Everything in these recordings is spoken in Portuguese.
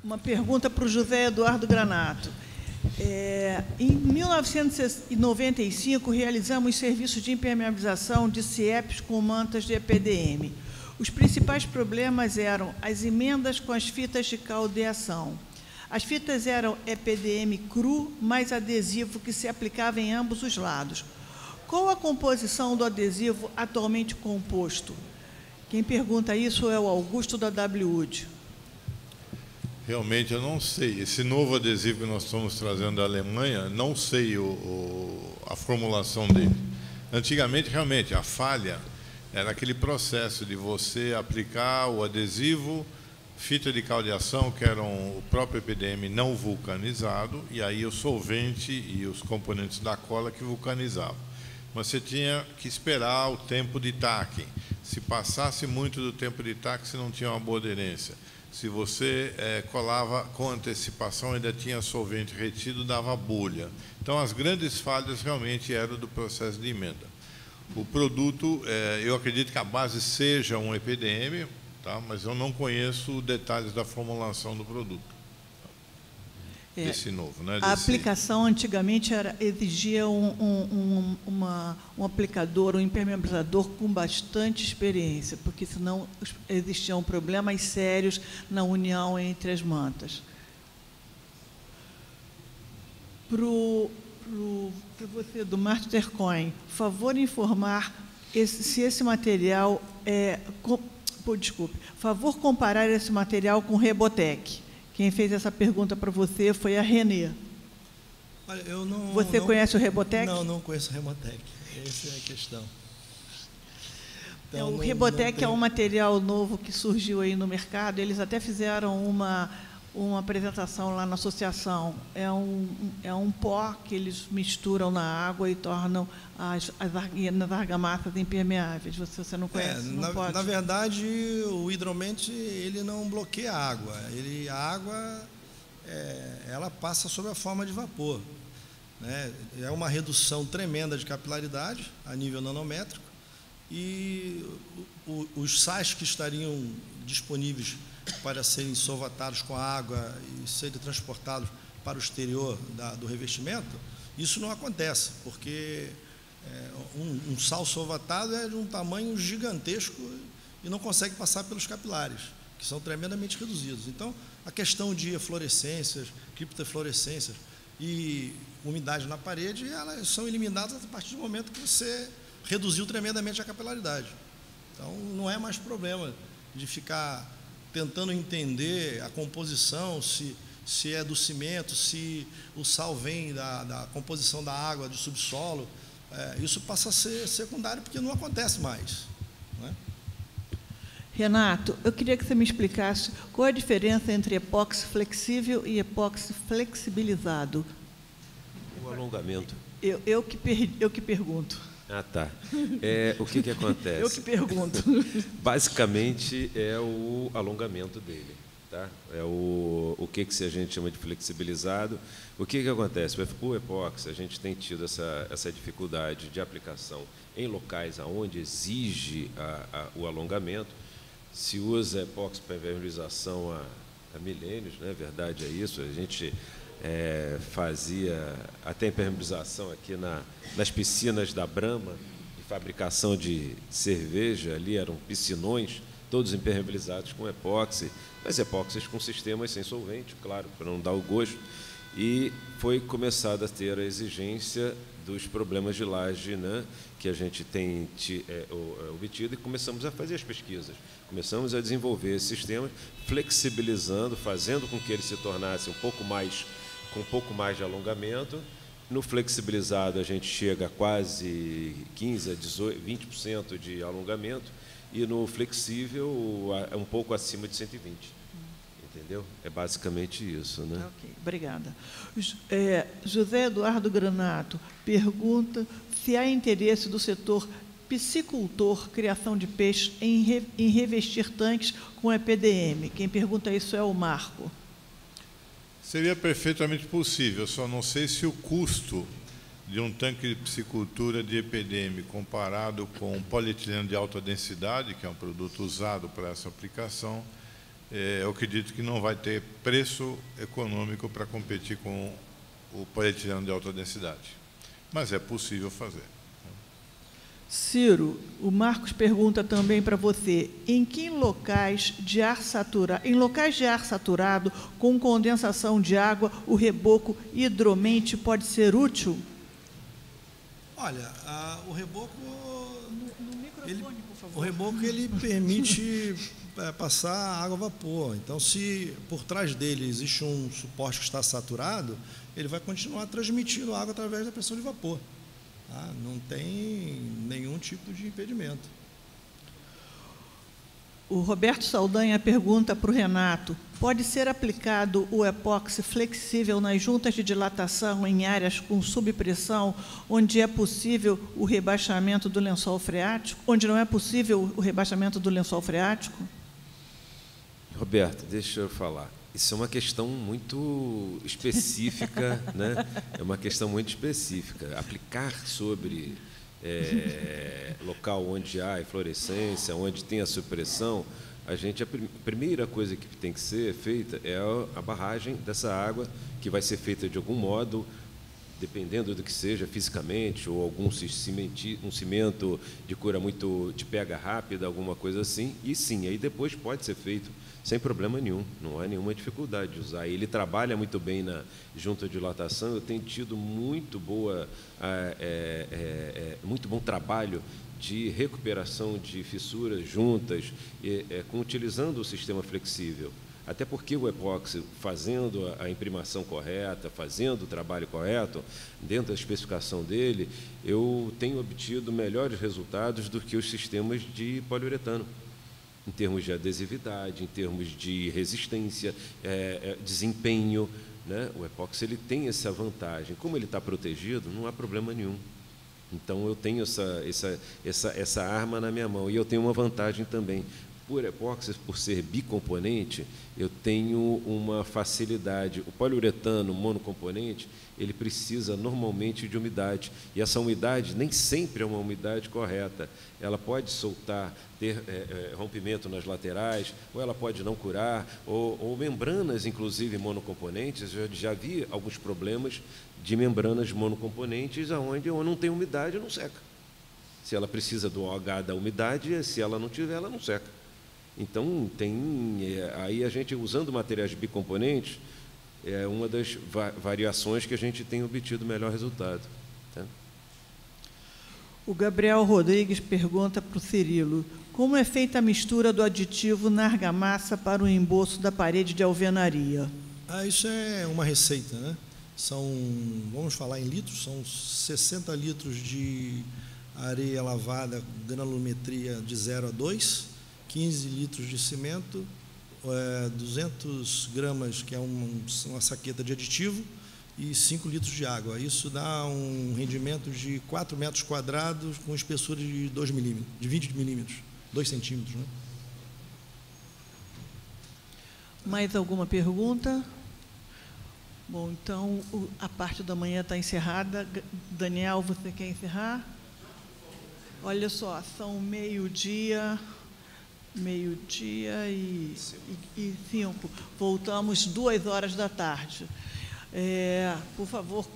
Uma pergunta para o José Eduardo Granato. Em 1995, realizamos serviços de impermeabilização de CIEPs com mantas de EPDM. Os principais problemas eram as emendas com as fitas de caldeação. As fitas eram EPDM cru, mais adesivo que se aplicava em ambos os lados. Qual a composição do adesivo atualmente composto? Quem pergunta isso é o Augusto da WUD. Realmente eu não sei. Esse novo adesivo que nós estamos trazendo da Alemanha, não sei a formulação dele. Antigamente, realmente, a falha era aquele processo de você aplicar o adesivo, fita de caldeação, que eram o próprio EPDM não vulcanizado, e aí o solvente e os componentes da cola que vulcanizavam. Mas você tinha que esperar o tempo de taque. Se passasse muito do tempo de taque, você não tinha uma boa aderência. Se você colava com antecipação, ainda tinha solvente retido, dava bolha. Então, as grandes falhas realmente eram do processo de emenda. O produto, eu acredito que a base seja um EPDM, tá? Mas eu não conheço detalhes da formulação do produto. Esse novo, né? A aplicação antigamente exigia um aplicador, um impermeabilizador com bastante experiência, porque senão existiam problemas sérios na união entre as mantas. Para você, do Mastercoin, favor informar se esse material favor comparar esse material com Rebotec. Quem fez essa pergunta para você foi a Renê. Olha, você conhece o Rebotec? Não, não conheço o Rebotec. Essa é a questão. Então, o Rebotec é um material novo que surgiu aí no mercado. Eles até fizeram uma apresentação lá na associação. É um pó que eles misturam na água e tornam as argamassas impermeáveis. Você não conhece? Não pode? Na verdade, o hidromente ele não bloqueia a água. A água ela passa sob a forma de vapor, né? É uma redução tremenda de capilaridade a nível nanométrico e os sais que estariam disponíveis para serem solvatados com a água e serem transportados para o exterior do revestimento, isso não acontece, porque um sal solvatado é de um tamanho gigantesco e não consegue passar pelos capilares, que são tremendamente reduzidos. Então, a questão de eflorescências, criptoeflorescências e umidade na parede, elas são eliminadas a partir do momento que você reduziu tremendamente a capilaridade. Então, não é mais problema de ficar tentando entender a composição, se é do cimento, se o sal vem da composição da água, do subsolo. Isso passa a ser secundário, porque não acontece mais, não é? Renato, eu queria que você me explicasse qual a diferença entre epóxi flexível e epóxi flexibilizado. O alongamento. Eu que pergunto. Ah, tá. O que acontece? Eu que pergunto. Basicamente, é o alongamento dele. Tá? É o que a gente chama de flexibilizado. O que acontece? O epóxi, a gente tem tido essa dificuldade de aplicação em locais onde exige o alongamento. Se usa epóxi para impermeabilização há milênios, né? Verdade é isso. A gente fazia até impermeabilização aqui nas piscinas da Brahma, de fabricação de cerveja, ali eram piscinões, todos impermeabilizados com epóxi, mas epóxis com sistemas sem solvente, claro, para não dar o gosto, e foi começada a ter a exigência dos problemas de laje, né, que a gente tem obtido, e começamos a fazer as pesquisas, começamos a desenvolver esses sistemas, flexibilizando, fazendo com que ele se tornasse com um pouco mais de alongamento. No flexibilizado, a gente chega a quase 15% a 20% de alongamento, e no flexível, um pouco acima de 120%. Entendeu? É basicamente isso, né? Ok, obrigada. José Eduardo Granato pergunta se há interesse do setor piscicultor, criação de peixes, em revestir tanques com EPDM. Quem pergunta isso é o Marco. Seria perfeitamente possível, só não sei se o custo de um tanque de piscicultura de EPDM comparado com polietileno de alta densidade, que é um produto usado para essa aplicação, eu acredito que não vai ter preço econômico para competir com o polietileno de alta densidade. Mas é possível fazer. Ciro, o Marcos pergunta também para você, em locais de ar saturado com condensação de água, o reboco hidromente pode ser útil? Olha, o reboco, No microfone, por favor. o reboco ele permite passar água a vapor. Então, se por trás dele existe um suporte que está saturado, ele vai continuar transmitindo água através da pressão de vapor. Tá? Não tem nenhum tipo de impedimento. O Roberto Saldanha pergunta para o Renato, pode ser aplicado o epóxi flexível nas juntas de dilatação em áreas com subpressão, onde é possível o rebaixamento do lençol freático, onde não é possível o rebaixamento do lençol freático? Roberto, deixa eu falar. Isso é uma questão muito específica, né? É uma questão muito específica. Aplicar sobre local onde há eflorescência, onde tem a supressão, a primeira coisa que tem que ser feita é a barragem dessa água, que vai ser feita de algum modo, dependendo do que seja fisicamente, ou um cimento de cura de pega rápida, alguma coisa assim, e sim, aí depois pode ser feito sem problema nenhum, não há nenhuma dificuldade de usar. Ele trabalha muito bem na junta de dilatação, eu tenho tido muito bom trabalho de recuperação de fissuras juntas, utilizando o sistema flexível. Até porque o epóxi, fazendo a imprimação correta, fazendo o trabalho correto, dentro da especificação dele, eu tenho obtido melhores resultados do que os sistemas de poliuretano, em termos de adesividade, em termos de resistência, desempenho, né? O epóxi ele tem essa vantagem. Como ele está protegido, não há problema nenhum. Então, eu tenho essa arma na minha mão. E eu tenho uma vantagem também. Por epóxi, por ser bicomponente, eu tenho uma facilidade. O poliuretano monocomponente, ele precisa normalmente de umidade. E essa umidade nem sempre é uma umidade correta. Ela pode ter rompimento nas laterais, ou ela pode não curar, ou membranas, inclusive monocomponentes. Eu já vi alguns problemas de membranas monocomponentes, onde não tem umidade, não seca. Se ela precisa do OH da umidade, se ela não tiver, ela não seca. Então, aí a gente, usando materiais bicomponentes, é uma das variações que a gente tem obtido melhor resultado. Tá? O Gabriel Rodrigues pergunta para o Cirilo, como é feita a mistura do aditivo na argamassa para o emboço da parede de alvenaria? Isso é uma receita, né? Vamos falar em litros, são 60 litros de areia lavada, granulometria de 0 a 2, 15 litros de cimento, 200 gramas, que é uma saqueta de aditivo, e 5 litros de água. Isso dá um rendimento de 4 metros quadrados com espessura de 2 milímetros, de 20 milímetros, 2 centímetros. Né? Mais alguma pergunta? Bom, então, a parte da manhã está encerrada. Daniel, você quer encerrar? Olha só, são meio-dia e 5. Voltamos 2h da tarde. Por favor,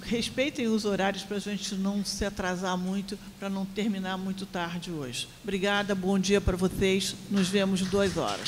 respeitem os horários para a gente não se atrasar muito, para não terminar muito tarde hoje. Obrigada, bom dia para vocês. Nos vemos 2h.